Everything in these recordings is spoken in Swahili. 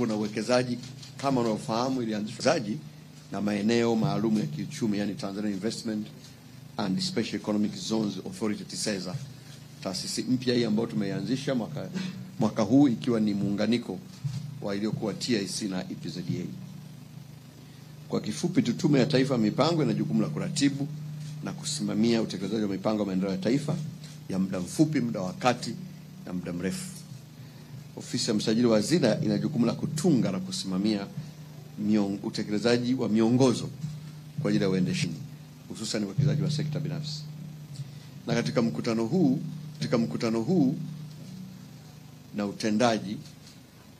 na uwekezaji kama unaofahamu ilianzishwa na maeneo maalum ya kiuchumi, yani Tanzania Investment and Special Economic Zones Authority TISEZA. Taasisi mpya hii ambayo tumeianzisha mwaka huu ikiwa ni muunganiko wa iliyokuwa TIC na EPZA. Kwa kifupi, Tume ya Taifa ya Mipango ina jukumu la kuratibu na kusimamia utekelezaji wa mipango ya maendeleo ya taifa ya muda mfupi, muda wa kati na muda mrefu. Ofisi ya Msajili wa Hazina ina jukumu la kutunga na kusimamia utekelezaji wa miongozo kwa ajili ya uendeshaji, hususan uwekezaji wa sekta binafsi. Na katika mkutano huu na utendaji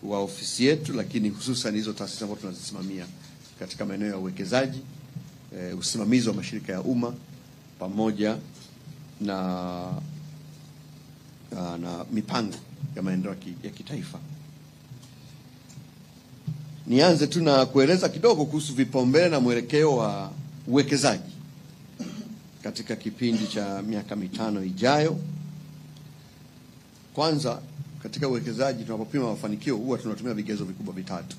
wa ofisi yetu, lakini hususan hizo taasisi ambazo tunazisimamia katika maeneo ya uwekezaji, usimamizi wa mashirika ya umma pamoja na mipango ya maendeleo ya kitaifa. Nianze tu na kueleza kidogo kuhusu vipaumbele na mwelekeo wa uwekezaji katika kipindi cha miaka 5 ijayo. Kwanza, katika uwekezaji tunapopima mafanikio huwa tunatumia vigezo vikubwa vitatu.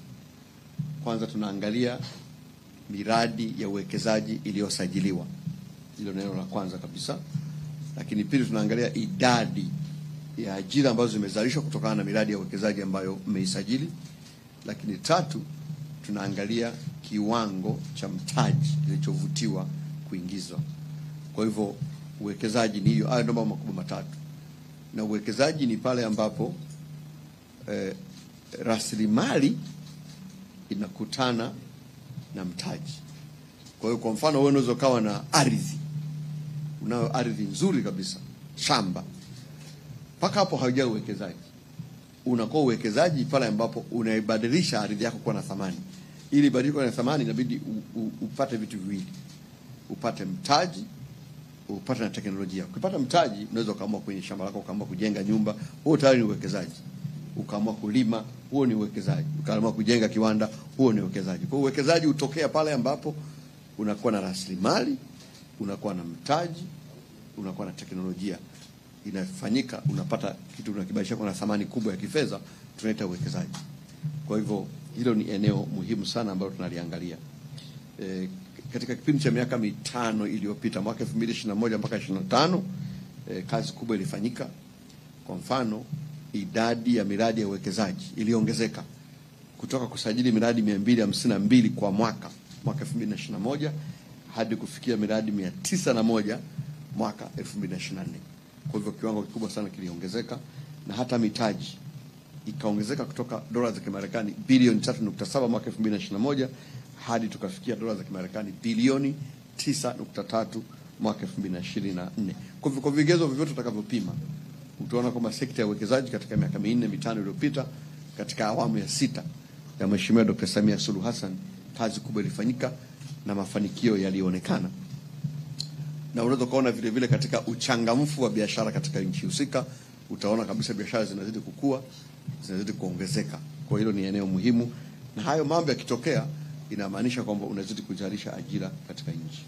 Kwanza tunaangalia miradi ya uwekezaji iliyosajiliwa. Hilo neno la kwanza kabisa. Lakini pili, tunaangalia idadi ya ajira ambazo zimezalishwa kutokana na miradi ya uwekezaji ambayo mmeisajili. Lakini tatu, tunaangalia kiwango cha mtaji kilichovutiwa kuingizwa. Kwa hivyo uwekezaji ni hiyo, hayo ndio mambo makubwa matatu. Na uwekezaji ni pale ambapo rasilimali inakutana na mtaji. Kwa hiyo kwa mfano, wewe unaweza kawa na ardhi, unayo ardhi nzuri kabisa, shamba. Paka hapo hauja uwekezaji. Unakuwa uwekezaji pale ambapo unaibadilisha ardhi yako kuwa na thamani. Ili ibadilike kuwa na thamani inabidi upate vitu viwili. Upate mtaji, upate na teknolojia. Ukipata mtaji, unaweza kaamua kwenye shamba lako, kaamua kujenga nyumba, huo tayari ni uwekezaji. Ukaamua kulima, huo ni uwekezaji. Ukaamua kujenga kiwanda, huo ni uwekezaji. Kwa hiyo uwekezaji utokea pale ambapo unakuwa na rasilimali, unakuwa na mtaji, unakuwa na teknolojia. Inafanyika, unapata kitu unakibadilisha kwa thamani kubwa ya kifedha, tunaita uwekezaji. Kwa hivyo hilo ni eneo muhimu sana ambalo tunaliangalia. Katika kipindi cha miaka 5 iliyopita, mwaka 2021 mpaka 2025, kazi kubwa ilifanyika. Kwa mfano, idadi ya miradi ya uwekezaji iliongezeka kutoka kusajili miradi 252 kwa mwaka 2021 hadi kufikia miradi 901 mwaka 2024. Kwa hivyo kiwango kikubwa sana kiliongezeka, na hata mitaji ikaongezeka kutoka dola za Kimarekani bilioni 3.7 mwaka 2021 hadi tukafikia dola za Kimarekani bilioni 9.3 mwaka 2024. Kwa hivyo kwa vigezo vyovyote tutakavyopima, utaona kwamba sekta ya uwekezaji katika miaka 4-5 iliyopita, katika awamu ya 6 ya Mheshimiwa Dr. Samia Suluhu Hassan, kazi kubwa ilifanyika na mafanikio yalionekana. Na unaweza kuona vile vile katika uchangamfu wa biashara katika nchi husika, utaona kabisa biashara zinazidi kukua, zinazidi kuongezeka. Kwa hilo ni eneo muhimu, na hayo mambo yakitokea inamaanisha kwamba unazidi kuzalisha ajira katika nchi.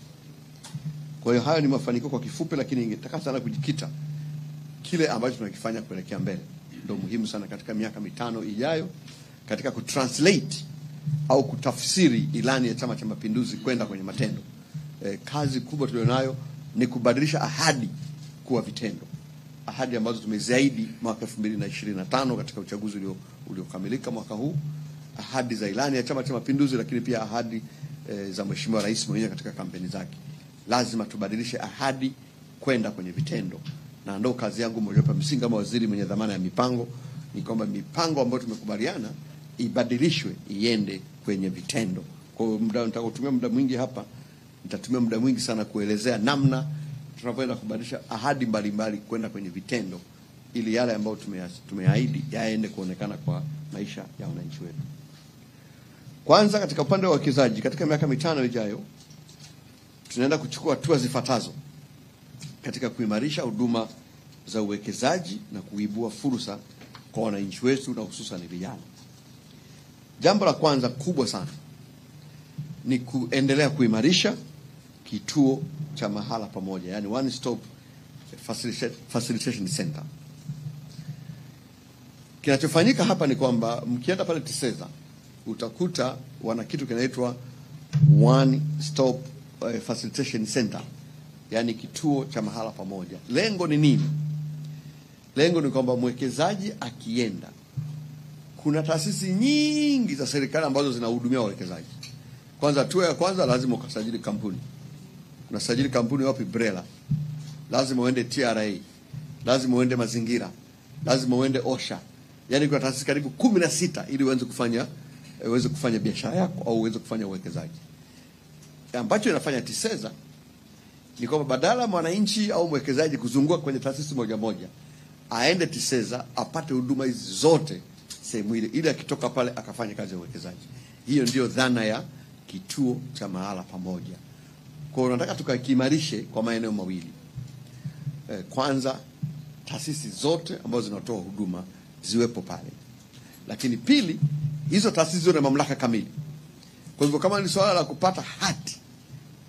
Kwa hiyo hayo ni mafanikio kwa kifupi, lakini ningetaka sana kujikita kile ambacho tunakifanya kuelekea mbele. Ndio muhimu sana katika miaka 5 ijayo katika kutranslate au kutafsiri ilani ya Chama cha Mapinduzi kwenda kwenye matendo. Kazi kubwa tulionayo ni kubadilisha ahadi kuwa vitendo. Ahadi ambazo tumeziahidi mwaka 2025 katika uchaguzi uliokamilika mwaka huu, ahadi za ilani ya Chama cha Mapinduzi, lakini pia ahadi za Mheshimiwa Rais mwenyewe katika kampeni zake. Lazima tubadilishe ahadi kwenda kwenye vitendo. Na ndio kazi yangu moja hapa msingi kama waziri mwenye dhamana ya mipango, ni kwamba mipango ambayo tumekubaliana ibadilishwe iende kwenye vitendo. Kwa hiyo nitakutumia muda mwingi hapa, nitatumia muda mwingi sana kuelezea namna tunavyoenda kubadilisha ahadi mbalimbali kwenda kwenye vitendo, ili yale ambayo tumeahidi yaende kuonekana kwa maisha ya wananchi wetu. Kwanza, katika upande wa uwekezaji, katika miaka 5 ijayo tunaenda kuchukua hatua zifuatazo katika kuimarisha huduma za uwekezaji na kuibua fursa kwa wananchi wetu na hususan vijana. Jambo la kwanza kubwa sana ni kuendelea kuimarisha kituo cha mahala pamoja, yani one stop facilitation center. Kinachofanyika hapa ni kwamba mkienda pale TISEZA, utakuta wana kitu kinaitwa one stop facilitation center, yani kituo cha mahala pamoja. Lengo ni nini? Lengo ni kwamba mwekezaji akienda, kuna taasisi nyingi za serikali ambazo zinahudumia wawekezaji. Kwanza, hatua ya kwanza lazima ukasajili kampuni. Unasajili kampuni wapi? BRELA. Lazima uende TRA, lazima uende mazingira, lazima uende OSHA. Yani kuna taasisi karibu 16 ili uweze kufanya biashara yako au uweze kufanya uwekezaji. Ambacho inafanya TISEZA ni kwamba badala mwananchi au mwekezaji kuzunguka kwenye taasisi moja moja, aende TISEZA apate huduma hizi zote sehemu ile, ili akitoka pale akafanya kazi ya uwekezaji. Hiyo ndio dhana ya kituo cha mahala pamoja. Kwa hiyo nataka tukakiimarishe kwa maeneo mawili. Kwanza, taasisi zote ambazo zinatoa huduma ziwepo pale. Lakini pili, hizo taasisi zote na mamlaka kamili. Kwa hivyo kama ni swala la kupata hati,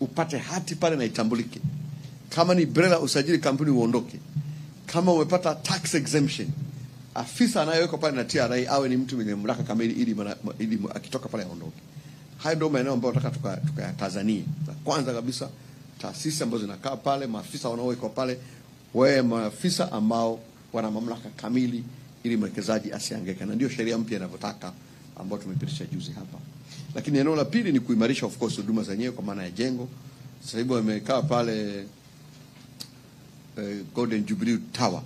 upate hati pale na itambulike. Kama ni BRELA, usajili kampuni uondoke. Kama umepata tax exemption, afisa anayeweka pale na TRA awe ni mtu mwenye mamlaka kamili ili akitoka pale aondoke. Hayo ndio maeneo ambayo nataka tukayatazanie. Kwanza kabisa, taasisi ambazo zinakaa pale, maafisa wanaowekwa pale, wawe maafisa ambao wana mamlaka kamili ili mwekezaji asihangaike. Na ndio sheria mpya inavyotaka ambayo tumepitisha juzi hapa. Lakini eneo la pili ni kuimarisha of course huduma zenyewe kwa maana ya jengo. Sasa hivi wamekaa pale Golden Jubilee Tower,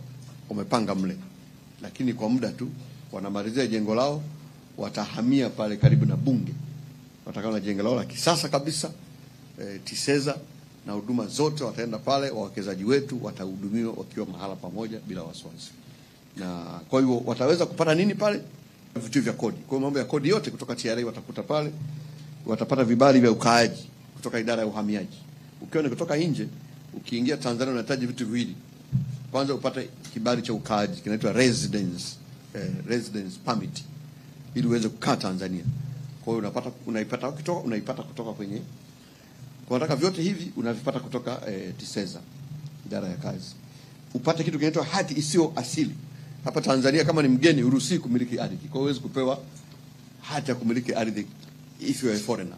wamepanga mle. Lakini kwa muda tu wanamalizia jengo lao, watahamia pale karibu na bunge. Watakaa na jengo lao la kisasa kabisa, TISEZA na huduma zote wataenda pale, wawekezaji wetu watahudumiwa wakiwa mahala pamoja bila wasiwasi. Na kwa hiyo wataweza kupata nini pale? Vituo vya kodi. Kwa mambo ya kodi yote kutoka TRA watakuta pale. Watapata vibali vya ukaaji kutoka idara ya uhamiaji. Ukiwa ni kutoka nje, ukiingia Tanzania unahitaji vitu viwili. Kwanza upate kibali cha ukaaji kinaitwa residence permit ili uweze kukaa Tanzania. Kwa hiyo unaipata kutoka kwenye, kwa nataka vyote hivi unavipata kutoka TISEZA, idara ya kazi. Upate kitu kinaitwa hati isiyo asili. Hapa Tanzania kama ni mgeni huruhusiwi kumiliki ardhi. Kwa hiyo huwezi kupewa hati ya kumiliki ardhi if you are a foreigner.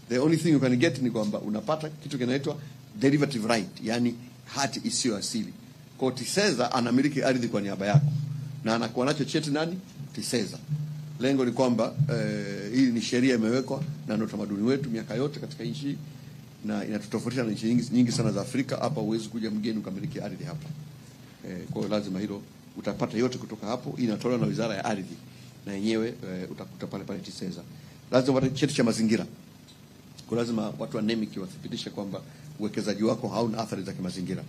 The only thing you can get ni kwamba unapata kitu kinaitwa derivative right, yani hati isiyo asili. Kwa TISEZA anamiliki ardhi kwa niaba yako na anakuwa nacho cheti nani? TISEZA. Lengo ni kwamba hii ni sheria imewekwa na ndio utamaduni wetu miaka yote katika nchi, na inatutofautisha na nchi nyingi sana za Afrika. Hapa huwezi kuja mgeni ukamiliki ardhi hapa. Kwa hiyo lazima hilo utapata yote kutoka hapo. Inatolewa na Wizara ya Ardhi na yenyewe utakuta pale pale TISEZA. Lazima upate cheti cha mazingira. Kwa lazima watu wa NEMIC wathibitishe kwamba uwekezaji wako hauna athari za kimazingira.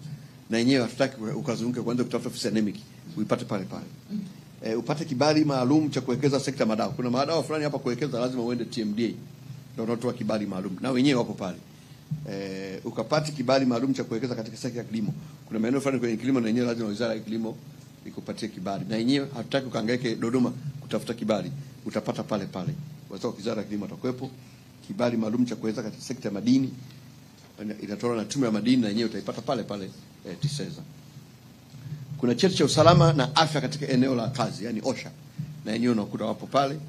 Na yenyewe hatutaki ukazunguke kwanza kutafuta ofisi ya NEMIC, uipate pale pale. Upate kibali maalum cha kuwekeza sekta madawa. Kuna madawa fulani hapa kuwekeza lazima uende TMDA. Ndio unatoa kibali maalum. Na wenyewe wapo pale. Ukapata kibali maalum cha kuwekeza katika sekta ya kilimo. Kuna maeneo fulani kwenye kilimo na yenyewe lazima Wizara ya Kilimo ikupatie kibali. Na yenyewe hatutaki ukahangaike Dodoma kutafuta kibali. Utapata pale pale. Wizara ya Kilimo atakuwepo. Kibali maalum cha kuwekeza katika sekta ya madini inatolewa na Tume ya Madini na yenyewe utaipata pale pale TISEZA. Kuna cheti cha usalama na afya katika eneo la kazi, yani OSHA, na yenyewe unakuta wapo pale.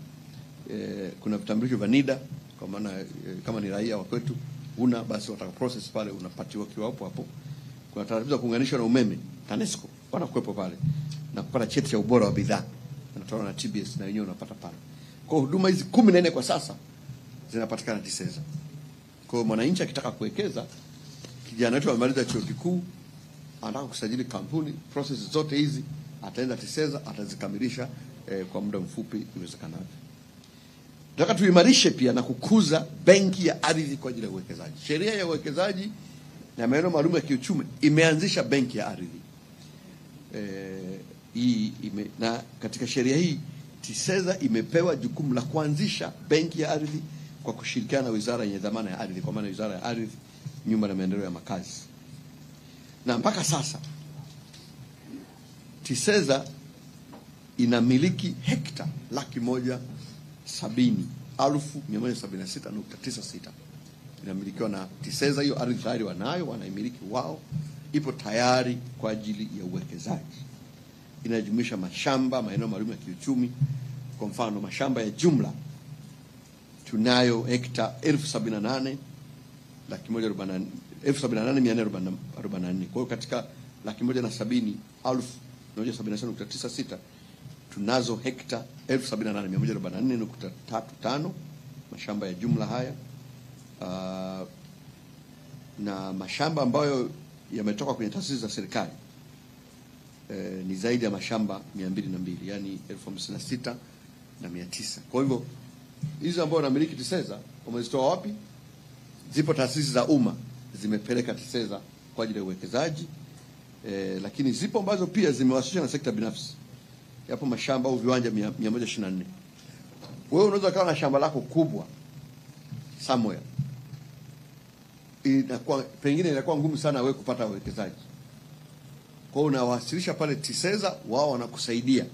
Kuna vitambulisho vya NIDA kwa maana kama ni raia wa kwetu una basi wataka process pale unapatiwa kiwapo hapo. Kuna taratibu za kuunganishwa na umeme, TANESCO wanakuwepo pale, na kupata cheti cha ubora wa bidhaa inatolewa na TBS na yenyewe unapata pale. Kwa huduma hizi 14 kwa sasa zinapatikana TISEZA. Kwa mwananchi akitaka kuwekeza, kijana wetu amemaliza chuo kikuu, anataka kusajili kampuni, process zote hizi ataenda TISEZA, atazikamilisha kwa muda mfupi iwezekanavyo. Nataka tuimarishe pia na kukuza benki ya ardhi kwa ajili ya uwekezaji. Sheria ya uwekezaji na maeneo maalum ya kiuchumi imeanzisha benki ya ardhi. Na katika sheria hii TISEZA imepewa jukumu la kuanzisha benki ya ardhi kwa kushirikiana na wizara yenye dhamana ya ardhi, kwa maana Wizara ya Ardhi, Nyumba na Maendeleo ya Makazi. Na mpaka sasa TISEZA inamiliki hekta 170,176.96 inamilikiwa na TISEZA. Hiyo ardhi tayari wanayo, wanaimiliki wao, ipo tayari kwa ajili ya uwekezaji. Inajumuisha mashamba, maeneo maalum ya kiuchumi, kwa mfano mashamba ya jumla tunayo hekta 78,444. Kwa hiyo katika 170,176 tunazo hekta 78,144.35 mashamba ya jumla haya. Na mashamba ambayo yametoka kwenye taasisi za serikali ni zaidi ya mashamba 202, yani 56,900. Kwa hivyo hizo ambao wanamiliki TISEZA wamezitoa wapi? Zipo taasisi za umma zimepeleka TISEZA kwa ajili ya uwekezaji, lakini zipo ambazo pia zimewasishwa na sekta binafsi. Yapo mashamba au viwanja 124. Wewe unaweza kuwa na shamba lako kubwa somewhere, pengine inakuwa ngumu sana wewe kupata uwekezaji. Kwa hiyo unawasilisha pale TISEZA, wao wanakusaidia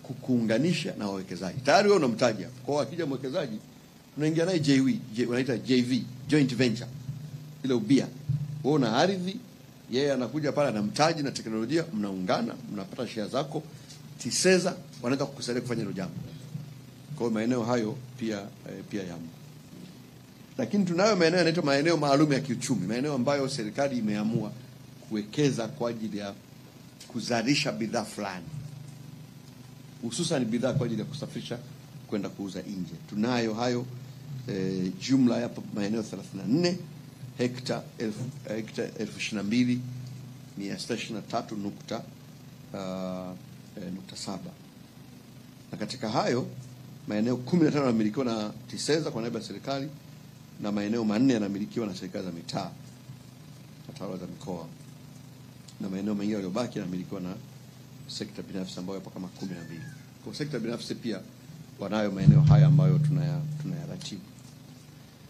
kukuunganisha na wawekezaji. Tayari wewe unamtaja. Kwa hiyo akija mwekezaji unaingia naye wanaita JV, joint venture, ile ubia. Wewe una ardhi, yeye anakuja pale na mtaji na teknolojia, mnaungana, mnapata share zako. TISEZA wanaweza kukusaidia kufanya hilo jambo. Kwa hiyo maeneo hayo pia yamo. Lakini tunayo maeneo yanaitwa maeneo maalum ya kiuchumi, maeneo ambayo serikali imeamua kuwekeza kwa ajili ya kuzalisha bidhaa fulani, hususan bidhaa kwa ajili ya kusafirisha kwenda kuuza nje. Tunayo hayo jumla ya maeneo 34, hekta 22,623.7. Na katika hayo maeneo 15 yanamilikiwa na TISEZA kwa niaba ya serikali, na maeneo 4 yanamilikiwa na serikali za mitaa na tawala za mikoa, na maeneo mengine yaliyobaki yanamilikiwa na sekta binafsi ambayo yapo kama 12. Kwa sekta binafsi pia wanayo maeneo haya ambayo tunayaratibu.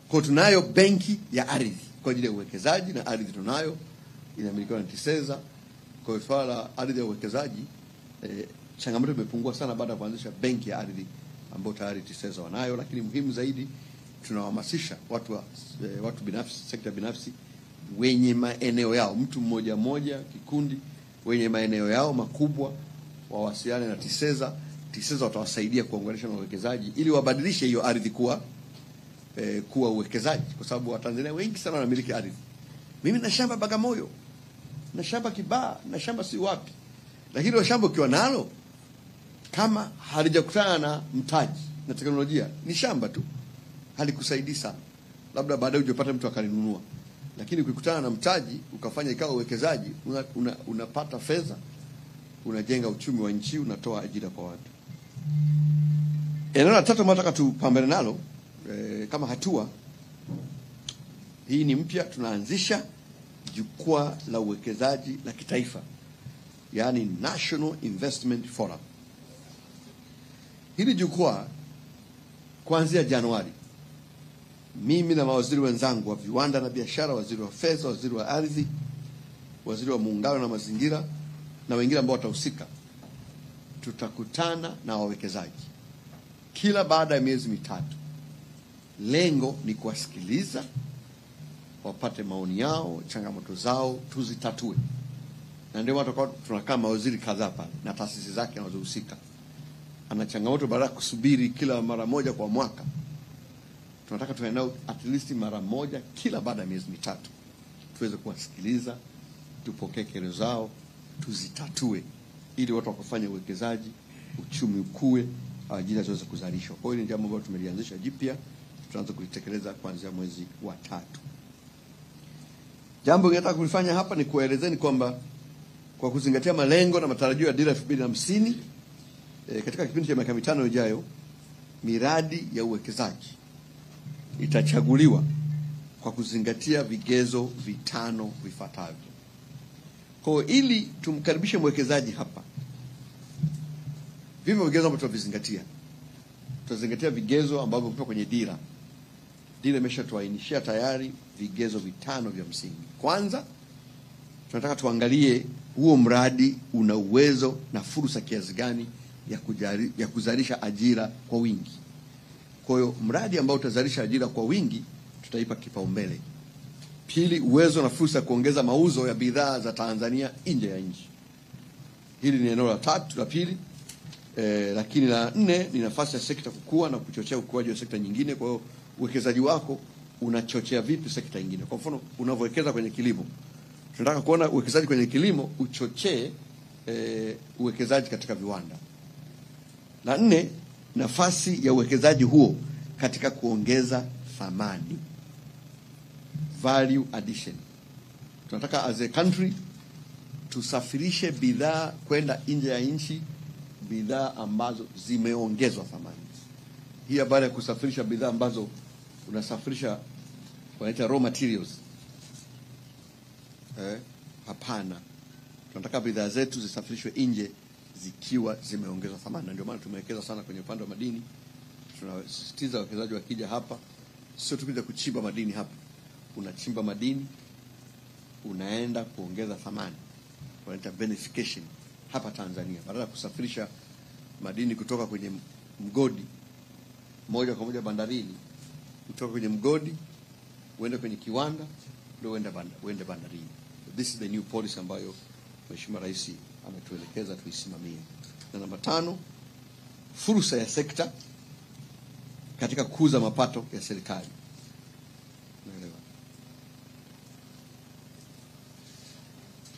Kwa tunayo benki ya ardhi kwa ajili ya uwekezaji, na ardhi tunayo inamilikiwa na TISEZA. Kwa hiyo swala la ardhi ya uwekezaji changamoto imepungua sana baada ya kuanzisha benki ya ardhi ambayo tayari TISEZA wanayo. Lakini muhimu zaidi, tunawahamasisha watu binafsi, sekta binafsi wenye maeneo yao, mtu mmoja mmoja, kikundi, wenye maeneo yao makubwa wawasiliane na TISEZA. TISEZA watawasaidia kuunganisha na wawekezaji ili wabadilishe hiyo ardhi kuwa uwekezaji, kwa sababu Watanzania wengi sana wanamiliki ardhi. Mimi na shamba Bagamoyo, na shamba Kibaha, na shamba si wapi, lakini ile shamba ukiwa nalo kama halijakutana na mtaji na teknolojia, ni shamba tu, halikusaidii sana. Labda baadaye ujapata mtu akalinunua, lakini ukikutana na mtaji ukafanya ikawa uwekezaji, unapata fedha, unajenga uchumi wa nchi, unatoa ajira kwa watu. Eneo la tatu nataka tupambane nalo kama hatua hii ni mpya, tunaanzisha jukwaa la uwekezaji la kitaifa, yani National Investment Forum. Hili jukwaa kuanzia Januari, mimi na mawaziri wenzangu wa viwanda na biashara, waziri wa fedha, waziri wa ardhi, waziri wa muungano na mazingira, na wengine ambao watahusika, tutakutana na wawekezaji kila baada ya miezi mitatu. Lengo ni kuwasikiliza, wapate maoni yao, changamoto zao, tuzitatue. Na ndio watu tunakaa mawaziri kadhaa pale na taasisi zake zinazohusika. Ana changamoto baada ya kusubiri kila mara moja kwa mwaka. Tunataka tuwe nao at least mara moja kila baada ya miezi mitatu, tuweze kuwasikiliza, tupokee kero zao, tuzitatue, ili watu wakafanye uwekezaji, uchumi ukue, ajira ziweze kuzalishwa. Kwa hiyo ni jambo ambalo tumelianzisha jipya, tutaanza kulitekeleza kuanzia mwezi wa 3. Jambo ninataka kulifanya hapa ni kuelezeni kwamba kwa kuzingatia malengo na matarajio ya dira 2050, katika kipindi cha miaka 5 ijayo, miradi ya uwekezaji itachaguliwa kwa kuzingatia vigezo 5 vifuatavyo. Kwa hiyo ili tumkaribishe mwekezaji hapa, vivyo vigezo ambavyo tutavizingatia. Tutazingatia vigezo ambavyo vipo kwenye dira. Dira imeshatuainishia tayari vigezo 5 vya msingi. Kwanza, tunataka tuangalie huo mradi una uwezo na fursa kiasi gani ya kuzalisha ajira kwa wingi. Kwa hiyo mradi ambao utazalisha ajira kwa wingi tutaipa kipaumbele. Pili, uwezo na fursa ya kuongeza mauzo ya bidhaa za Tanzania nje ya nchi. Hili ni eneo la 3 la pili. Lakini la nne ni nafasi ya sekta kukua na kuchochea ukuaji wa sekta nyingine. Kwa hiyo uwekezaji wako unachochea vipi sekta nyingine? Kwa mfano unavyowekeza kwenye kilimo, tunataka kuona uwekezaji kwenye kilimo uchochee uwekezaji katika viwanda. La nne, nafasi ya uwekezaji huo katika kuongeza thamani, value addition. Tunataka as a country tusafirishe bidhaa kwenda nje ya nchi, bidhaa ambazo zimeongezwa thamani. Hii habari ya kusafirisha bidhaa ambazo unasafirisha wanaita raw materials, hapana. Tunataka bidhaa zetu zisafirishwe nje zikiwa zimeongezwa thamani. Ndio maana tumewekeza sana kwenye upande wa madini. Tunasisitiza wawekezaji wakija hapa, sio tukija kuchimba madini hapa. Unachimba madini, unaenda kuongeza thamani, wanaita benefication hapa Tanzania. Badala ya kusafirisha madini kutoka kwenye mgodi moja kwa moja bandarini, kutoka kwenye mgodi uende kwenye kiwanda ndio uende bandarini. This is the new policy ambayo Mheshimiwa Rais ametuelekeza tuisimamie. Na namba 5, fursa ya sekta katika kukuza mapato ya serikali. Naelewa.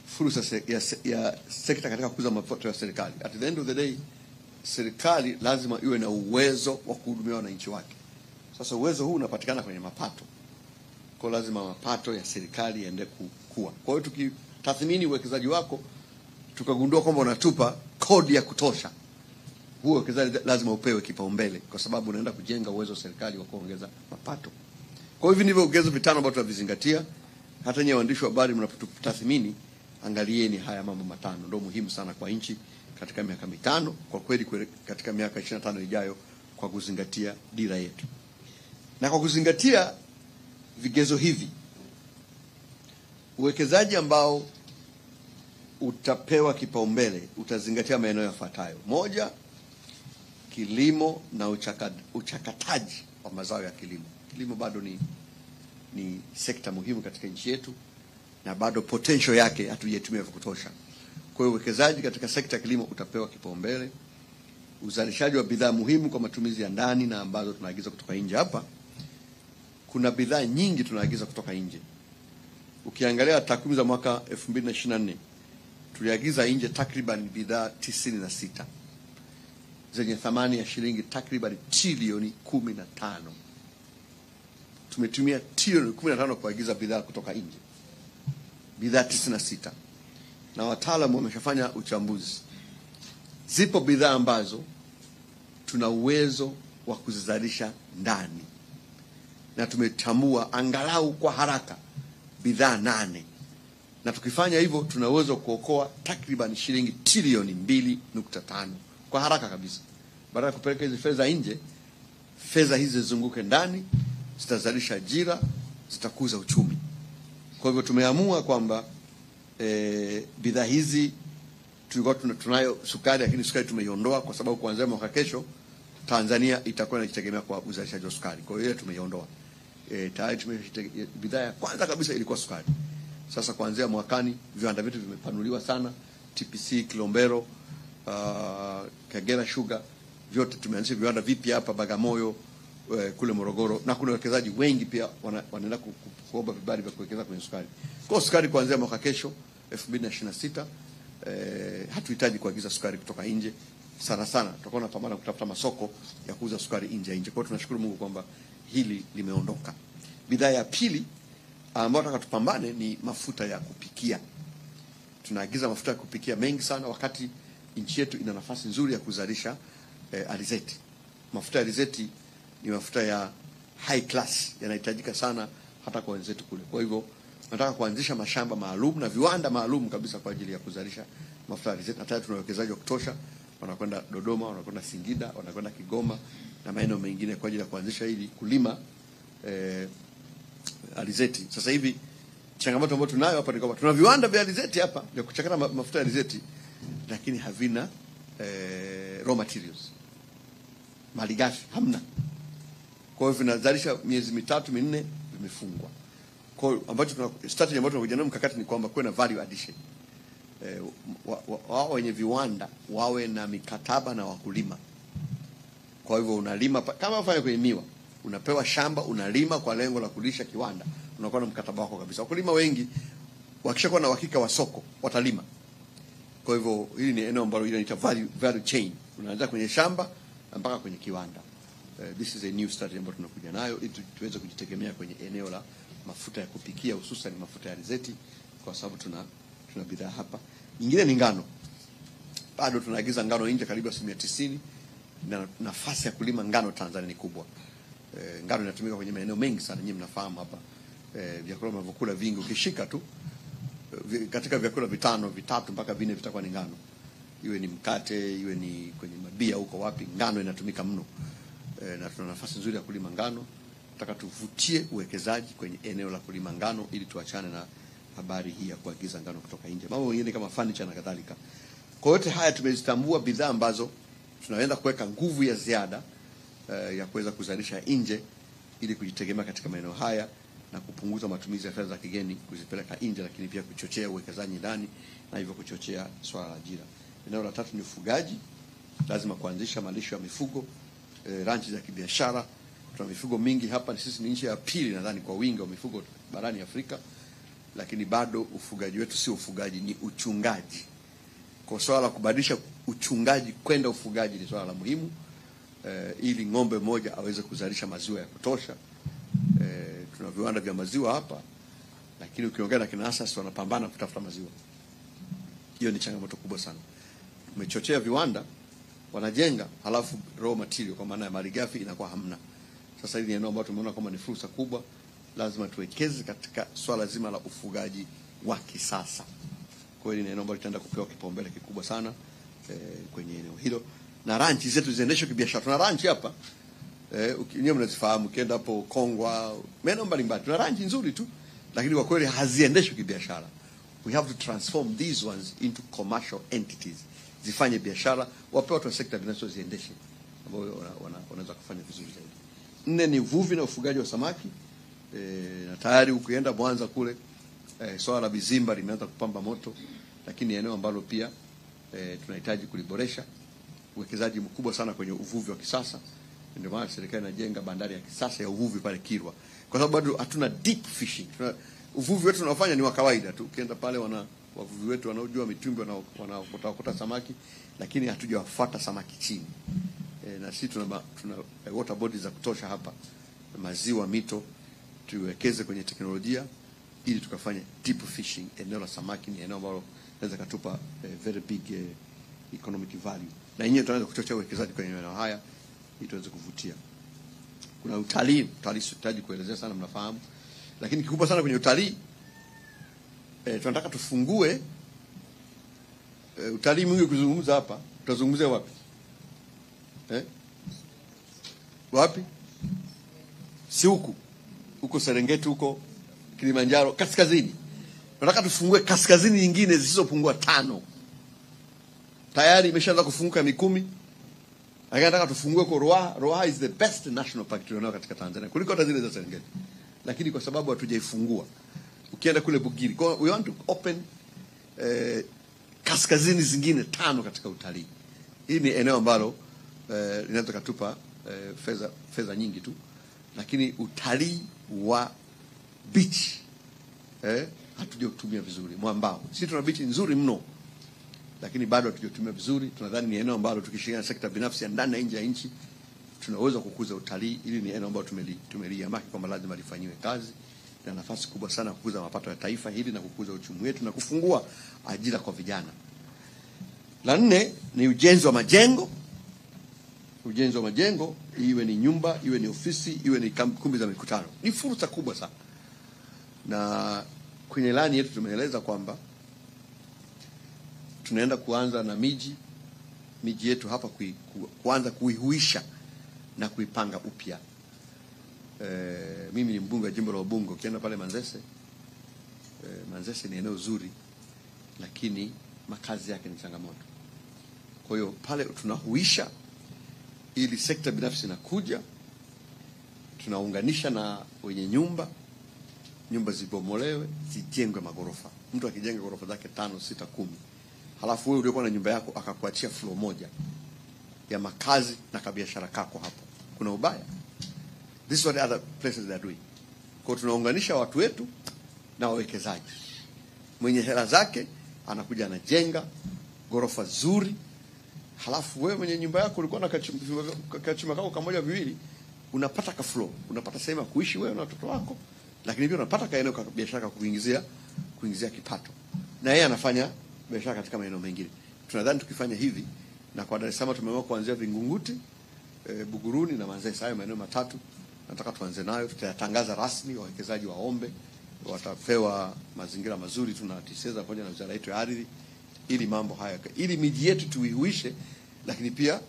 Fursa ya sekta katika kukuza mapato ya serikali. At the end of the day, serikali lazima iwe na uwezo wa kuhudumia wananchi wake. Sasa uwezo huu unapatikana kwenye mapato. Kwa lazima mapato ya serikali yaende kukua. Kwa hiyo tukitathmini uwekezaji wako, tukagundua kwamba unatupa kodi ya kutosha, huo uwekezaji lazima upewe kipaumbele, kwa sababu unaenda kujenga uwezo wa serikali wa kuongeza mapato. Kwa hivyo ndivyo vigezo vitano ambavyo tunavizingatia. Hata nyinyi waandishi wa habari mnapotathmini, angalieni haya mambo matano, ndio muhimu sana kwa nchi katika miaka mitano, kwa kweli katika miaka 25 ijayo, kwa kuzingatia dira yetu. Na kwa kuzingatia vigezo hivi, uwekezaji ambao utapewa kipaumbele utazingatia maeneo yafuatayo. 1, kilimo na uchakataji wa mazao ya kilimo. Kilimo bado ni sekta muhimu katika nchi yetu, na bado potential yake hatujaitumia vya kutosha. Kwa hiyo uwekezaji katika sekta ya kilimo utapewa kipaumbele. Uzalishaji wa bidhaa muhimu kwa matumizi ya ndani na ambazo tunaagiza kutoka nje. Hapa kuna bidhaa nyingi tunaagiza kutoka nje. Ukiangalia takwimu za mwaka 2024, tuliagiza nje takriban bidhaa 96 zenye thamani ya shilingi takriban trilioni 15. Tumetumia trilioni 15 kuagiza bidhaa kutoka nje, bidhaa 96, na wataalamu wameshafanya uchambuzi. Zipo bidhaa ambazo tuna uwezo wa kuzizalisha ndani, na tumetambua angalau kwa haraka bidhaa 8, na tukifanya hivyo tuna uwezo kuokoa takriban shilingi trilioni 2.5 kwa haraka kabisa. Badala ya kupeleka hizi fedha nje, fedha hizi zizunguke ndani, zitazalisha ajira, zitakuza uchumi. Kwa hivyo tumeamua kwamba bidhaa hizi, tulikuwa tunayo sukari, lakini sukari tumeiondoa kwa sababu kuanzia mwaka kesho Tanzania itakuwa inajitegemea kwa uzalishaji wa sukari. Kwa hiyo tumeiondoa. Tayari bidhaa ya kwanza kabisa ilikuwa sukari. Sasa kuanzia mwakani viwanda vyetu vimepanuliwa sana. TPC, Kilombero, Kagera Sugar, vyote tumeanzisha viwanda vipya hapa Bagamoyo, kule Morogoro, na kuna wawekezaji wengi pia wanaenda kuomba vibali vya kuwekeza kwenye sukari. Kwa sukari kuanzia mwaka kesho 2026 hatuhitaji kuagiza sukari kutoka nje. Sana tutakuwa tunapambana kutafuta masoko ya kuuza sukari nje. Kwa hiyo tunashukuru Mungu kwamba hili limeondoka. Bidhaa ya pili ambayo tunataka tupambane ni mafuta ya kupikia. Tunaagiza mafuta ya kupikia mengi sana, wakati nchi yetu ina nafasi nzuri ya kuzalisha alizeti. Mafuta ya alizeti ni mafuta ya high class, yanahitajika sana hata kwa wenzetu kule. Kwa hivyo nataka kuanzisha mashamba maalum na viwanda maalum kabisa kwa ajili ya kuzalisha mafuta ya alizeti. Na tayari tuna wawekezaji wa kutosha, wanakwenda Dodoma, wanakwenda Singida, wanakwenda Kigoma na maeneo mengine kwa ajili ya kuanzisha ili kulima alizeti. Sasa hivi changamoto ambayo tunayo hapa ni kwamba tuna viwanda vya alizeti hapa vya kuchakata mafuta ya alizeti, lakini havina raw materials, malighafi hamna. Kwa hiyo vinazalisha miezi 3-4 vimefungwa. Kwa hiyo ambacho strategy ambayo tunakuja nayo mkakati ni kwamba kuwe na value addition. wao wenye viwanda wawe na mikataba na wakulima. Kwa hivyo unalima kama ufanye kwenye miwa, unapewa shamba, unalima kwa lengo la kulisha kiwanda, unakuwa na mkataba wako kabisa. Wakulima wengi wakishakuwa na uhakika wa soko watalima. Kwa hivyo hili ni eneo ambalo inaitwa value chain, unaanza kwenye shamba mpaka kwenye kiwanda. This is a new strategy ambayo tunakuja nayo ili tuweze kujitegemea kwenye eneo la mafuta ya kupikia, hususan mafuta ya alizeti, kwa sababu tuna bidhaa hapa. Nyingine ni ngano. Bado tunaagiza ngano nje karibu 90%, na nafasi ya kulima ngano Tanzania ni kubwa. Ngano inatumika kwenye maeneo mengi sana, nyinyi mnafahamu hapa. Vyakula mnavyokula vingi ukishika tu katika vyakula vitatu mpaka 4 vitakuwa ni ngano. Iwe ni mkate, iwe ni kwenye mabia huko wapi, ngano inatumika mno. Na tuna nafasi nzuri ya kulima ngano. Nataka tuvutie uwekezaji kwenye eneo la kulima ngano ili tuachane na habari hii ya kuagiza ngano kutoka nje. Mambo mengine kama furniture na kadhalika. Kwa yote haya tumezitambua bidhaa ambazo tunaenda kuweka nguvu ya ziada ya kuweza kuzalisha nje ili kujitegemea katika maeneo haya na kupunguza matumizi ya fedha za kigeni kuzipeleka nje, lakini pia kuchochea uwekezaji ndani na hivyo kuchochea swala la ajira. Eneo la tatu ni ufugaji. Lazima kuanzisha malisho ya mifugo, ranchi za kibiashara. Tuna mifugo mingi hapa, sisi ni nchi ya pili nadhani kwa wingi wa mifugo barani Afrika, lakini bado ufugaji wetu sio ufugaji, ni uchungaji. Kwa swala la kubadilisha uchungaji kwenda ufugaji ni swala la muhimu, ili ng'ombe moja aweze kuzalisha maziwa ya kutosha. Tuna viwanda vya maziwa hapa, lakini ukiongea na kina Asas wanapambana kutafuta maziwa. Hiyo ni changamoto kubwa sana. Tumechochea viwanda, wanajenga, halafu raw material kwa maana ya malighafi inakuwa hamna. Sasa hili ni eneo ambalo tumeona kama ni fursa kubwa, lazima tuwekeze katika swala zima la ufugaji wa kisasa. Kwa hiyo ni eneo ambalo litaenda kupewa kipaumbele kikubwa sana kwenye eneo hilo. Na ranchi zetu ziendeshwe kibiashara. Tuna ranchi hapa, nyinyi mnazifahamu, ukienda hapo Kongwa, maeneo mbalimbali tuna ranchi nzuri tu, lakini kwa kweli haziendeshwi kibiashara. We have to transform these ones into commercial entities. Zifanye biashara, wape watu wa sekta binafsi ziendeshe, ambao wanaweza kufanya vizuri zaidi. 4 ni uvuvi na ufugaji wa samaki. Na tayari ukienda Mwanza kule, swala la vizimba limeanza kupamba moto, lakini eneo ambalo pia tunahitaji kuliboresha. Uwekezaji mkubwa sana kwenye uvuvi wa kisasa. Ndio maana serikali inajenga bandari ya kisasa ya uvuvi pale Kilwa. Kwa sababu bado hatuna deep fishing. Uvuvi wetu tunafanya ni wa kawaida tu. Ukienda pale wavuvi wetu wanaojua mitumbwi wanaokota samaki, lakini hatujawafuata samaki chini. Na sisi tuna water bodies za kutosha hapa, maziwa, mito. Tuwekeze kwenye teknolojia ili tukafanye deep fishing. Eneo la samaki ni eneo ambalo linaweza kutupa very big economic value. Na yenyewe tunaweza kuchochea uwekezaji kwenye maeneo haya ili tuweze kuvutia. Kuna utalii sitaji kuelezea sana, mnafahamu. Lakini kikubwa sana kwenye utalii, tunataka tufungue utalii mwingi kuzungumza hapa. Tutazungumzia wapi? Wapi? Si huko Serengeti, huko Kilimanjaro kaskazini. Tunataka tufungue kaskazini nyingine zisizopungua 5. Tayari imeshaanza kufunguka 10. Lakini nataka tufungue kwa Ruaha. Ruaha is the best national park tulionao katika Tanzania kuliko hata zile za Serengeti. Lakini kwa sababu hatujaifungua, ukienda kule Bugiri, we want to open kaskazini zingine 5 katika utalii. Hii ni eneo ambalo linaweza kutupa fedha nyingi tu, lakini utalii wa beach hatujatumia vizuri. Mwambao, sisi tuna beach nzuri mno, lakini bado hatujatumia vizuri. Tunadhani ni eneo ambalo tukishirikiana na sekta binafsi ya ndani na nje ya nchi tunaweza kukuza utalii. Ili ni eneo ambalo tumeliamaki kwamba lazima lifanyiwe kazi, na nafasi kubwa sana kukuza mapato ya taifa hili na kukuza uchumi wetu na kufungua ajira kwa vijana. La 4 ni ujenzi wa majengo. Ujenzi wa majengo, iwe ni nyumba, iwe ni ofisi, iwe ni kumbi za mikutano. Ni fursa kubwa sana. Na kwenye ilani yetu tumeeleza kwamba tunaenda kuanza na miji yetu hapa kuanza kuihuisha na kuipanga upya. Mimi ni mbunge wa jimbo la Ubungo. Ukienda pale Manzese, Manzese ni eneo zuri, lakini makazi yake ni changamoto. Kwa hiyo pale tunahuisha ili sekta binafsi inakuja, tunaunganisha na wenye nyumba zibomolewe, zijengwe magorofa. Mtu akijenga gorofa zake 5, 6, 10 halafu wewe uliokuwa na nyumba yako akakuachia floor moja ya makazi na kabiashara kako hapo, kuna ubaya? This is what other places they are doing. Kwa tunaunganisha watu wetu na wawekezaji. Mwenye hela zake anakuja anajenga gorofa zuri, halafu wewe mwenye nyumba yako ulikuwa na kachumba kako kamoja viwili, unapata ka floor, unapata sehemu ya kuishi wewe na watoto wako, lakini pia unapata kaeneo ka biashara kuingizia kipato. Na yeye anafanya biashara katika maeneo mengine. Tunadhani tukifanya hivi, na kwa Dar es Salaam tumeamua kuanzia Vingunguti, Buguruni na Manzese, hayo maeneo matatu nataka tuanze nayo. Tutayatangaza rasmi, wawekezaji waombe, watapewa mazingira mazuri, tunatiseza pamoja na wizara yetu ya ardhi, ili mambo haya, ili miji yetu tuihuishe, lakini pia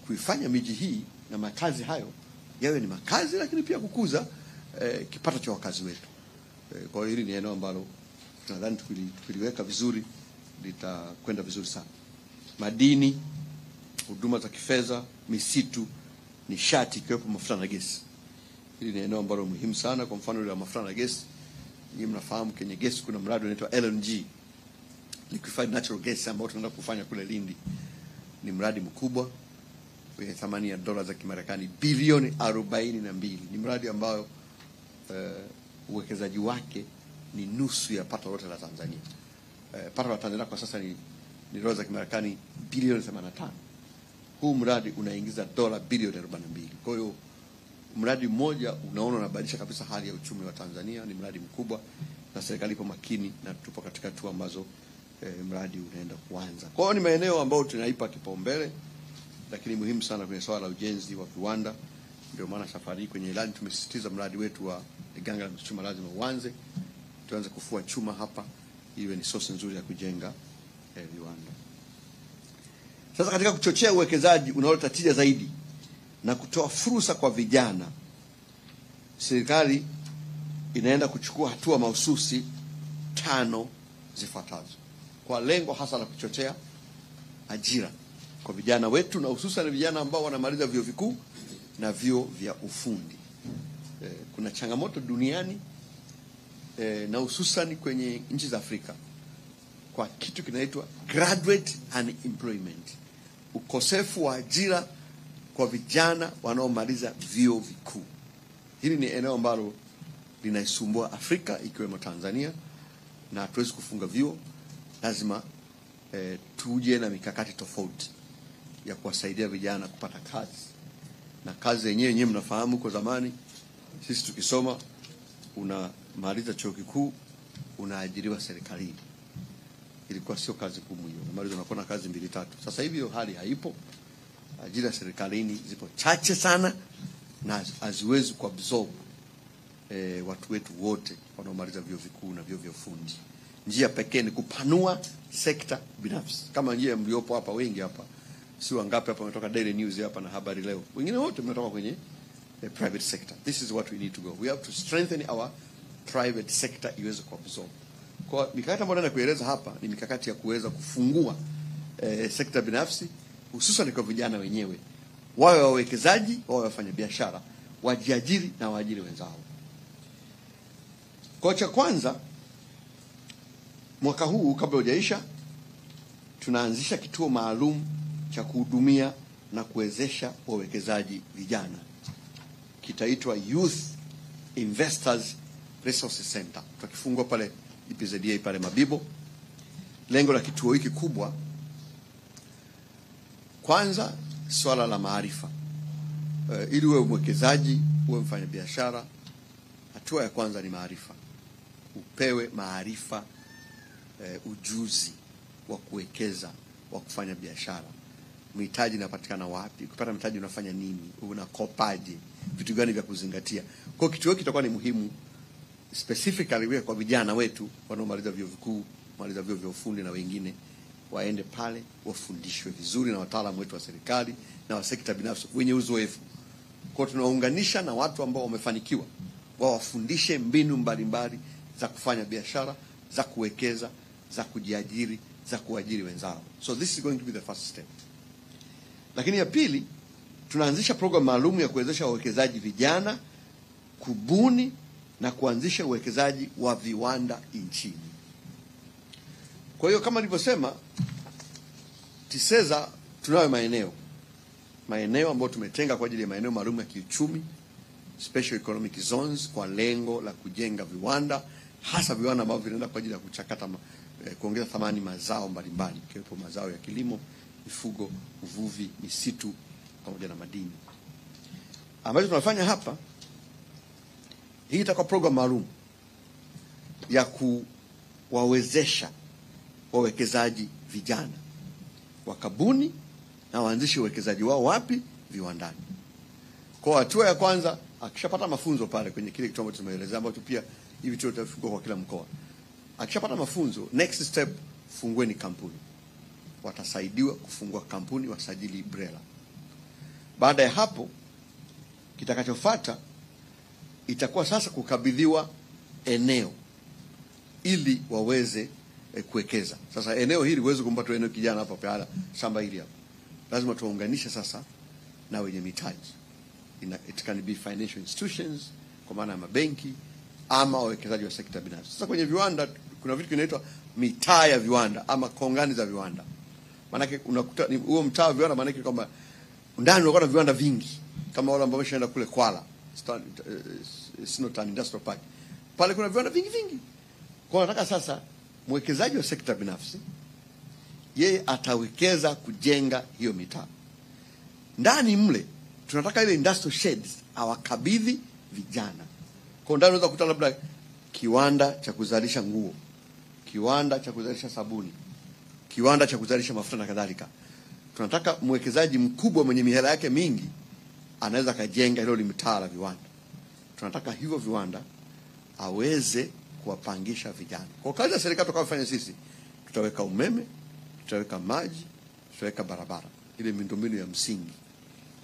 kuifanya miji hii na makazi hayo yawe ni makazi, lakini pia kukuza kipato cha wakazi wetu. Kwa hiyo hili ni eneo ambalo tunadhani tukiliweka vizuri litakwenda vizuri sana. Madini, huduma za kifedha, misitu, nishati ikiwepo mafuta na gesi. Hili ni eneo ambalo muhimu sana. Kwa mfano ile ya mafuta na gesi, nyinyi mnafahamu kwenye gesi kuna mradi unaitwa LNG, liquefied natural gas, ambao tunaenda kufanya kule Lindi. Ni mradi mkubwa wenye thamani ya dola za Kimarekani bilioni 42. Ni mradi ambao uwekezaji wake ni nusu ya pato lote la Tanzania. Pato la Tanzania kwa sasa ni dola za Kimarekani bilioni 85. Huu mradi unaingiza dola bilioni 42. Kwa hiyo mradi mmoja unaona unabadilisha kabisa hali ya uchumi wa Tanzania. Ni mradi mkubwa na serikali ipo makini, na tupo katika hatua ambazo mradi unaenda kuanza. Kwa hiyo ni maeneo ambayo tunaipa kipaumbele, lakini muhimu sana kwenye swala la ujenzi wa viwanda. Ndio maana safari hii kwenye ilani tumesisitiza mradi wetu wa Liganga la Mchuchuma lazima uanze. Tuanze kufua chuma hapa, iwe ni source nzuri ya kujenga viwanda. Sasa katika kuchochea uwekezaji unaoleta tija zaidi na kutoa fursa kwa vijana, serikali inaenda kuchukua hatua mahususi 5 zifuatazo kwa lengo hasa la kuchochea ajira kwa vijana wetu, na hususan vijana ambao wanamaliza vyuo vikuu na vyuo vya ufundi. Kuna changamoto duniani na hususan kwenye nchi za Afrika kwa kitu kinaitwa graduate unemployment, ukosefu wa ajira kwa vijana wanaomaliza vyuo vikuu. Hili ni eneo ambalo linaisumbua Afrika ikiwemo Tanzania, na hatuwezi kufunga vyuo. Lazima tuje na mikakati tofauti ya kuwasaidia vijana kupata kazi. Na kazi yenyewe mnafahamu, kwa zamani sisi tukisoma unamaliza chuo kikuu unaajiriwa serikalini. Ilikuwa sio kazi kubwa hiyo, unamaliza unakuwa na kazi 2-3. Sasa hivi hiyo hali haipo. Ajira serikalini zipo chache sana na haziwezi kuabsorb watu wetu wote wanaomaliza vyuo vikuu na vyuo vya ufundi. Njia pekee ni kupanua sekta binafsi, kama njia mliopo hapa wengi hapa, si wangapi hapa wametoka Daily News hapa na Habari Leo, wengine wote wametoka kwenye private sector. This is what we need to go. We have to strengthen our private sector iweze kuabsorb. Kwa mikakati ambayo naenda kueleza hapa ni mikakati ya kuweza kufungua sekta binafsi, hususan kwa vijana wenyewe, wawe wawekezaji, wawe wafanya biashara, wajiajiri na waajiri wenzao. Kwa cha kwanza, mwaka huu kabla hujaisha, tunaanzisha kituo maalum cha kuhudumia na kuwezesha wawekezaji vijana. Kitaitwa Youth Investors Resource Center. Tutakifungua pale IPZA pale Mabibo. Lengo la kituo hiki kubwa, kwanza swala la maarifa. Ili uwe mwekezaji, uwe mfanya biashara, hatua ya kwanza ni maarifa. Upewe maarifa, ujuzi wa kuwekeza, wa kufanya biashara. Mitaji inapatikana wapi? Ukipata mitaji unafanya nini? Unakopaje? Vitu gani vya kuzingatia? Kwa kituo hiki kitakuwa ni muhimu specifically kwa vijana wetu wanaomaliza vyuo vikuu, maliza vyuo vya ufundi na wengine, waende pale wafundishwe vizuri na wataalamu wetu wa serikali na wa sekta binafsi wenye uzoefu. Kwa tunaunganisha na watu ambao wamefanikiwa, wawafundishe mbinu mbalimbali za kufanya biashara, za kuwekeza, za kujiajiri, za kuajiri wenzao. So this is going to be the first step. Lakini ya pili, tunaanzisha program maalum ya kuwezesha wawekezaji vijana kubuni na kuanzisha uwekezaji wa viwanda nchini. Kwa hiyo kama nilivyosema, TISEZA tunayo maeneo ambayo tumetenga kwa ajili ya maeneo maalum ya kiuchumi, special economic zones, kwa lengo la kujenga viwanda, hasa viwanda ambavyo vinaenda kwa ajili ya kuchakata kuongeza thamani mazao mbalimbali, ikiwepo mazao ya kilimo, mifugo, uvuvi, misitu pamoja na madini. Ambacho tunafanya hapa, hii itakuwa program maalum ya kuwawezesha wawekezaji vijana wakabuni na waanzishe uwekezaji wao wapi? Viwandani. Kwa hatua ya kwanza, akishapata mafunzo pale kwenye kile kitu ambacho tumeelezea, ambacho pia hivi tutafungua kwa kila mkoa. Akishapata mafunzo, next step, fungueni kampuni. Watasaidiwa kufungua kampuni, wasajili BRELA. Baada ya hapo, kitakachofuata itakuwa sasa kukabidhiwa eneo ili waweze kuwekeza. Sasa eneo hili uweze kumpa tu eneo kijana hapa pale shamba hili hapa. Lazima tuunganishe sasa na wenye mitaji. It can be financial institutions, kwa maana ya mabenki ama wawekezaji wa sekta binafsi. Sasa kwenye viwanda kuna vitu vinaitwa mitaa ya viwanda ama kongani za viwanda. Maana yake unakuta huo mtaa wa viwanda, maana yake kwamba ndani unakuwa na viwanda vingi, kama wale ambao wameshaenda kule Kwala Sinotan Industrial Park. Pale kuna viwanda vingi. Kwa nataka sasa mwekezaji wa sekta binafsi yeye atawekeza kujenga hiyo mitaa. Ndani mle tunataka ile industrial sheds awakabidhi vijana. Kwa ndani unaweza kukuta labda kiwanda cha kuzalisha nguo, kiwanda cha kuzalisha sabuni, kiwanda cha kuzalisha mafuta na kadhalika. Tunataka mwekezaji mkubwa mwenye mihela yake mingi anaweza kajenga hilo mitaa la viwanda. Tunataka hivyo viwanda aweze kuwapangisha vijana. Kwa kazi ya serikali tutakayofanya sisi, tutaweka umeme, tutaweka maji, tutaweka barabara, ile miundombinu ya msingi.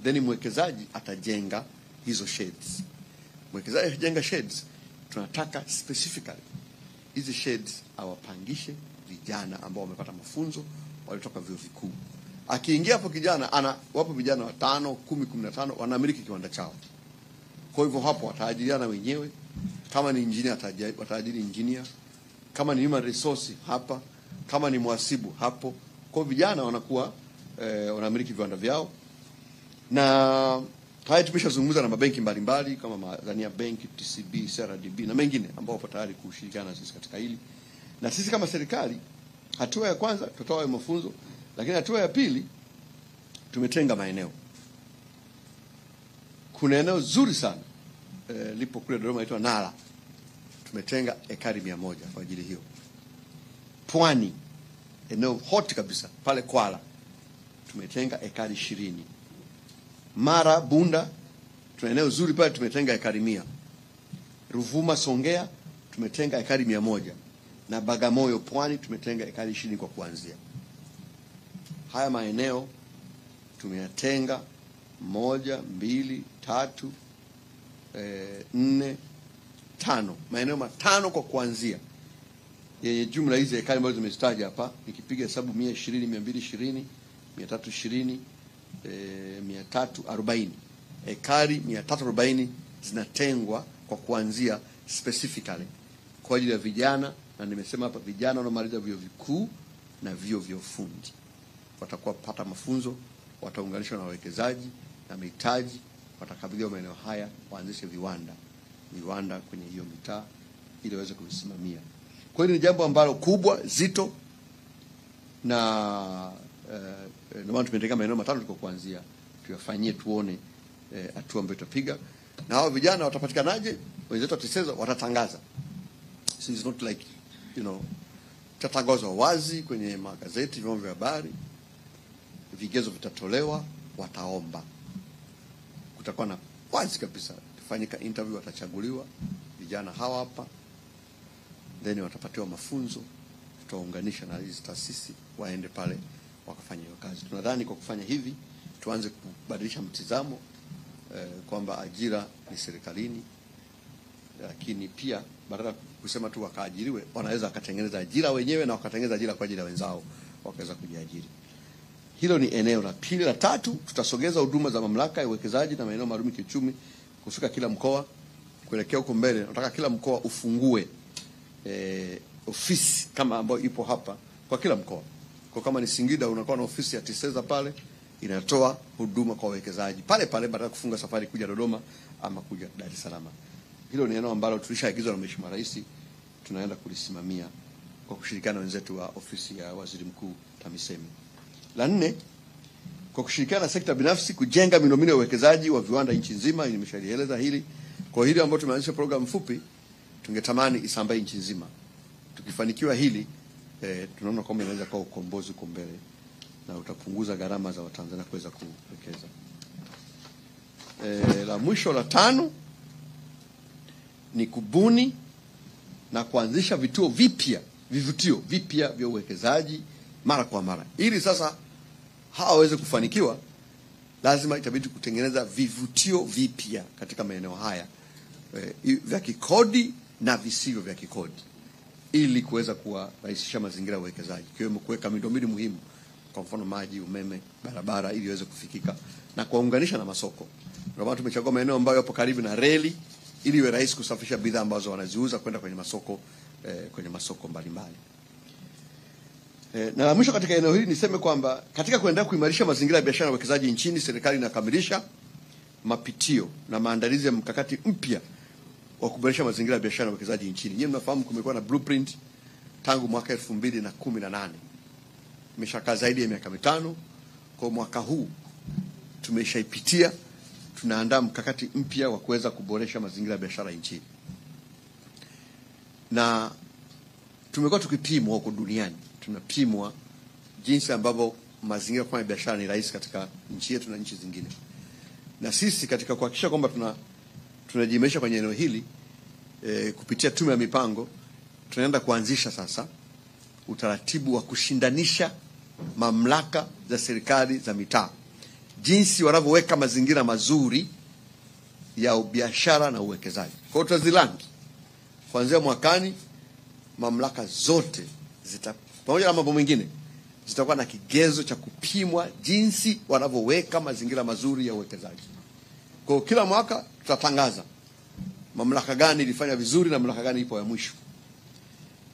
Then mwekezaji atajenga hizo sheds. Mwekezaji akijenga sheds, tunataka specifically hizi sheds awapangishe vijana ambao wamepata mafunzo, walitoka vyuo vikuu. Akiingia hapo kijana, wapo vijana 5, 10, 15 wanamiliki kiwanda chao. Kwa hivyo hapo wataajiriana wenyewe. Kama ni engineer wataajiri engineer, kama ni human resource hapa, kama ni mhasibu hapo. Kwa vijana wanakuwa wanamiliki viwanda vyao. Na haya tumeshazungumza na mabenki mbalimbali kama Tanzania Bank, TCB, CRDB na mengine ambao wapo tayari kushirikiana na sisi katika hili. Na sisi kama serikali, hatua ya kwanza tutatoa mafunzo, lakini hatua ya pili tumetenga maeneo. Kuna eneo zuri sana lipo kule Dodoma inaitwa Nala. Tumetenga ekari 100 kwa ajili hiyo. Pwani, eneo hot kabisa pale Kwala, tumetenga ekari 20. Mara Bunda tuna eneo zuri pale, tumetenga ekari 100. Ruvuma Songea tumetenga ekari 100. Na Bagamoyo Pwani tumetenga ekari 20 kwa kuanzia. Haya maeneo tumeyatenga 1, 2, 3, 4, 5. Maeneo 5 kwa kuanzia. Yenye jumla hizi ekari ambazo zimestaja hapa, nikipiga hesabu 120, 220, 320, 340. Ekari 340 zinatengwa kwa kuanzia specifically kwa ajili ya vijana, na nimesema hapa vijana wanaomaliza vyuo vikuu na vyuo vya ufundi. Watakuwa pata mafunzo, wataunganishwa na wawekezaji na mitaji, watakabidhiwa maeneo haya waanzishe viwanda kwenye hiyo mitaa ili waweze kusimamia. Kwa hiyo ni jambo ambalo kubwa, zito, na ndio maana tumetenga maeneo 5 tuko kuanzia, tuyafanyie tuone hatua ambayo tutapiga. Na hao vijana watapatikanaje? Wenzetu TISEZA watatangaza. So it's not like, tatangazwa wazi kwenye magazeti, vyombo vya habari, vigezo vitatolewa, wataomba. Kutakuwa na wazi kabisa, tufanyika interview, watachaguliwa vijana hawa hapa, then watapatiwa mafunzo, tutaunganisha na hizi taasisi waende pale wakafanya hiyo kazi. Tunadhani kwa kufanya hivi tuanze kubadilisha mtizamo kwamba ajira ni serikalini, lakini pia badala kusema tu wakaajiriwe, wanaweza wakatengeneza ajira wenyewe na wakatengeneza ajira kwa ajili ya wenzao wakaweza kujiajiri. Hilo ni eneo la pili. La tatu, tutasogeza huduma za mamlaka ya uwekezaji na maeneo maalum kiuchumi kufika kila mkoa. Kuelekea huko mbele, nataka kila mkoa ufungue ofisi kama ambayo ipo hapa kwa kila mkoa. Kwa kama ni Singida unakuwa na ofisi ya TISEZA pale inatoa huduma kwa wawekezaji pale pale badala kufunga safari kuja Dodoma ama kuja Dar es Salaam. Hilo ni eneo ambalo tulishaagizwa na Mheshimiwa Rais, tunaenda kulisimamia kwa kushirikiana na wenzetu wa ofisi ya Waziri Mkuu TAMISEMI. La 4, kwa kushirikiana na sekta binafsi kujenga miundombinu ya uwekezaji wa viwanda nchi nzima. Nimeshalieleza hili. Kwa hili ambalo tumeanzisha program fupi, tungetamani isambae nchi nzima. Tukifanikiwa hili, tunaona kwamba inaweza kuwa ukombozi uko mbele na utapunguza gharama za Watanzania kuweza kuwekeza. La mwisho, la 5, ni kubuni na kuanzisha vivutio vipya vya uwekezaji mara kwa mara. Ili sasa hawaweze kufanikiwa, lazima itabidi kutengeneza vivutio vipya katika maeneo haya vya kikodi na visivyo vya kikodi, ili kuweza kuwarahisisha mazingira ya uwekezaji, ikiwemo kuweka miundombinu muhimu, kwa mfano maji, umeme, barabara, ili iweze kufikika na kuwaunganisha na masoko. Ndio maana tumechagua maeneo ambayo yapo karibu na reli, ili iwe rahisi kusafirisha bidhaa ambazo wanaziuza kwenda kwenye masoko mbalimbali. Na la mwisho katika eneo hili niseme kwamba katika kuendelea kuimarisha mazingira ya biashara na uwekezaji nchini, serikali inakamilisha mapitio na maandalizi ya mkakati mpya wa kuboresha mazingira ya biashara na uwekezaji nchini. Nyinyi mnafahamu kumekuwa na blueprint tangu mwaka 2018. Imeshakaa zaidi ya miaka 5. Kwa mwaka huu tumeshaipitia, tunaandaa mkakati mpya wa kuweza kuboresha mazingira ya biashara nchini. Na tumekuwa tukipimwa huko duniani, tunapimwa jinsi ambavyo mazingira kwa biashara ni rahisi katika nchi yetu na nchi zingine. Na sisi katika kuhakikisha kwamba tunajiimarisha kwenye eneo hili, kupitia tume ya mipango, tunaenda kuanzisha sasa utaratibu wa kushindanisha mamlaka za serikali za mitaa, jinsi wanavyoweka mazingira mazuri ya biashara na uwekezaji. Kwa hiyo tutazilangi kuanzia mwakani, mamlaka zote pamoja na mambo mengine zitakuwa na kigezo cha kupimwa jinsi wanavyoweka mazingira mazuri ya uwekezaji. Kwa kila mwaka tutatangaza mamlaka gani ilifanya vizuri na mamlaka gani ipo ya mwisho.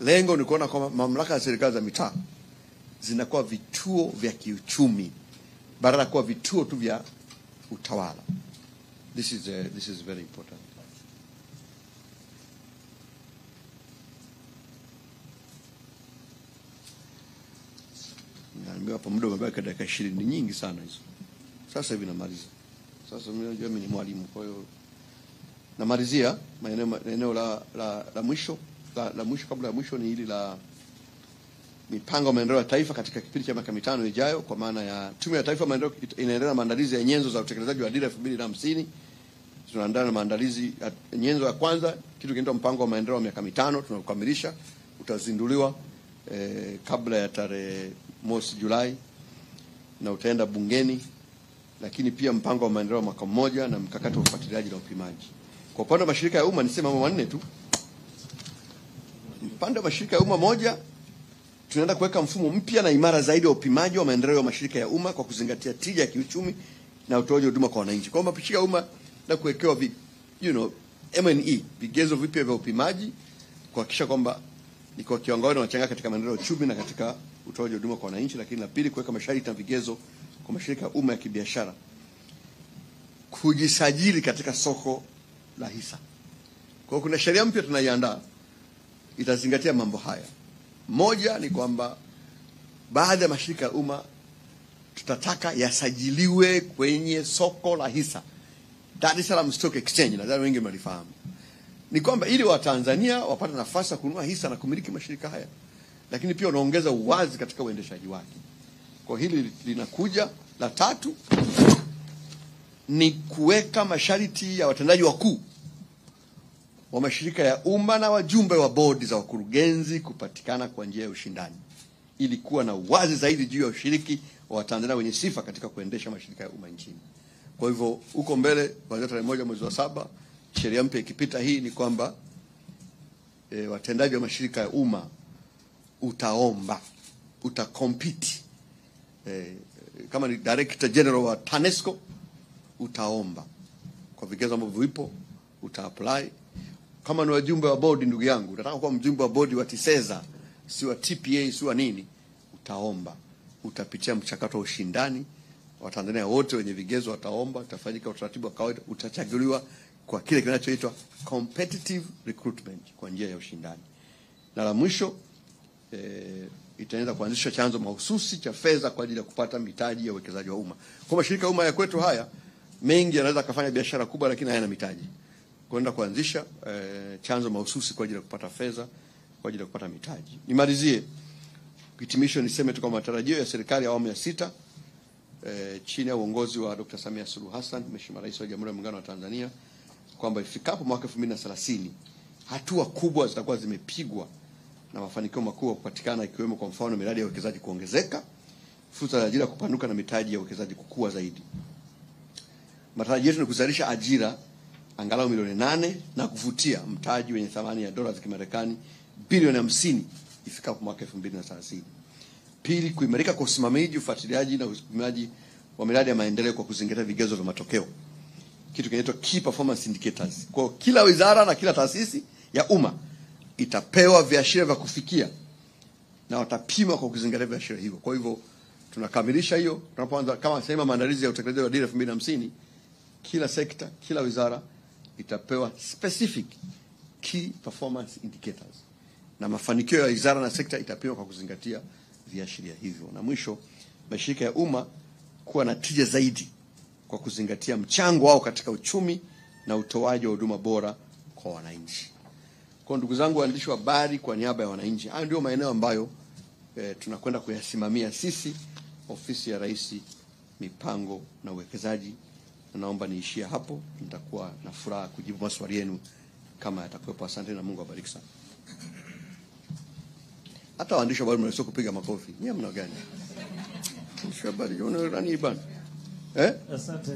Lengo ni kuona kwamba mamlaka za serikali za mitaa zinakuwa vituo vya kiuchumi badala ya kuwa vituo tu vya utawala. This is very important. Na hapo muda umebaki dakika 20, ni nyingi sana hizo. Sasa hivi namaliza. Sasa mimi ni mwalimu, kwa hiyo namalizia eneo la mwisho. La mwisho kabla ya mwisho ni hili la mipango ya maendeleo ya taifa katika kipindi cha miaka 5 ijayo, kwa maana ya Tume ya Taifa ya Maendeleo inaendelea maandalizi ya nyenzo za utekelezaji wa dira 2050. Tunaandaa na maandalizi ya nyenzo ya kwanza, kitu kinaitwa mpango wa maendeleo ya miaka 5, tunakamilisha, utazinduliwa kabla ya tarehe 1 Julai na utaenda bungeni. Lakini pia mpango wa maendeleo mwaka mmoja na mkakati wa ufuatiliaji na upimaji. Kwa upande wa mashirika ya umma nisema mambo manne tu. Upande wa mashirika ya umma, moja, tunaenda kuweka mfumo mpya na imara zaidi wa upimaji wa maendeleo ya mashirika ya umma kwa kuzingatia tija ya kiuchumi na utoaji wa huduma kwa wananchi. Kwa mashirika ya umma na kuwekewa M&E, vigezo vipya vya upimaji, kuhakikisha kwamba ni kwa kiwango gani wanachanga katika maendeleo ya uchumi na katika utoaji wa huduma kwa wananchi. Lakini la pili, kuweka masharti na vigezo kwa mashirika ya umma ya kibiashara kujisajili katika soko la hisa. Kwa hiyo kuna sheria mpya tunaiandaa itazingatia mambo haya. Moja ni kwamba baadhi ya mashirika ya umma tutataka yasajiliwe kwenye soko la hisa, Dar es Salaam Stock Exchange, nadhani wengi mlifahamu. Ni kwamba ili Watanzania wapate nafasi ya kununua hisa na kumiliki mashirika haya, lakini pia unaongeza uwazi katika uendeshaji wake. Kwa hili linakuja. La tatu ni kuweka masharti ya watendaji wakuu wa mashirika ya umma na wajumbe wa bodi za wakurugenzi kupatikana kwa njia ya ushindani, ili kuwa na uwazi zaidi juu ya ushiriki wa Watanzania wenye sifa katika kuendesha mashirika ya umma nchini. Kwa hivyo huko mbele, kuanzia tarehe 1 mwezi wa 7, sheria mpya ikipita hii, ni kwamba watendaji wa mashirika ya umma utakompiti. Kama ni Director General wa TANESCO utaomba kwa vigezo ambavyo vipo, utaapply. Kama ni wajumbe wa bodi, ndugu yangu, unataka kuwa mjumbe wa bodi wa TISEZA, si wa TPA, si wa nini, utaomba. utapitia mchakato wa ushindani. Watanzania wote wenye vigezo wataomba, utafanyika utaratibu wa kawaida, utachaguliwa kwa kile kinachoitwa competitive recruitment, kwa njia ya ushindani. Na la mwisho, itaanza kuanzisha chanzo mahususi cha fedha kwa ajili ya kupata mitaji ya uwekezaji wa umma. Kwa mashirika ya umma ya kwetu haya mengi yanaweza kufanya biashara kubwa lakini hayana mitaji. Kwenda kuanzisha chanzo mahususi kwa ajili ya kupata fedha kwa ajili ya kupata mitaji. Nimalizie hitimisho, niseme tu kwa matarajio ya serikali ya awamu ya 6 chini ya uongozi wa Dr. Samia Suluhu Hassan, Mheshimiwa Rais wa Jamhuri ya Muungano wa Tanzania, kwamba ifikapo mwaka 2030 hatua kubwa zitakuwa zimepigwa na mafanikio makubwa kupatikana, ikiwemo kwa mfano miradi ya uwekezaji kuongezeka, fursa za ajira kupanuka na mitaji ya uwekezaji kukua zaidi. Matarajio yetu ni kuzalisha ajira angalau milioni 8 na kuvutia mtaji wenye thamani ya dola za Kimarekani bilioni 50 ifikapo mwaka 2030. Pili, kuimarika kwa usimamizi, ufuatiliaji na usimamizi wa miradi ya maendeleo kwa kuzingatia vigezo vya matokeo, kitu kinaitwa key performance indicators. Kwa kila wizara na kila taasisi ya umma itapewa viashiria vya kufikia na watapima kwa kuzingatia viashiria hivyo. Kwa hivyo tunakamilisha hiyo tunapoanza kama sema maandalizi ya utekelezaji wa dira 2050. Kila sekta, kila wizara itapewa specific key performance indicators, na mafanikio ya wizara na sekta itapimwa kwa kuzingatia viashiria hivyo. Na mwisho, mashirika ya umma kuwa na tija zaidi kwa kuzingatia mchango wao katika uchumi na utoaji wa huduma bora kwa wananchi. Kwa ndugu zangu waandishi wa habari, kwa niaba ya wananchi, hayo ndio maeneo ambayo tunakwenda kuyasimamia sisi Ofisi ya Rais, Mipango na Uwekezaji. Na naomba niishie hapo, nitakuwa na furaha kujibu maswali yenu kama yatakuwepo. Asante na Mungu awabariki sana. Hata waandishi wa habari mnaweza kupiga makofi. Nyie mna gani? Waandishi wa habari, unaona nani bana? Asante.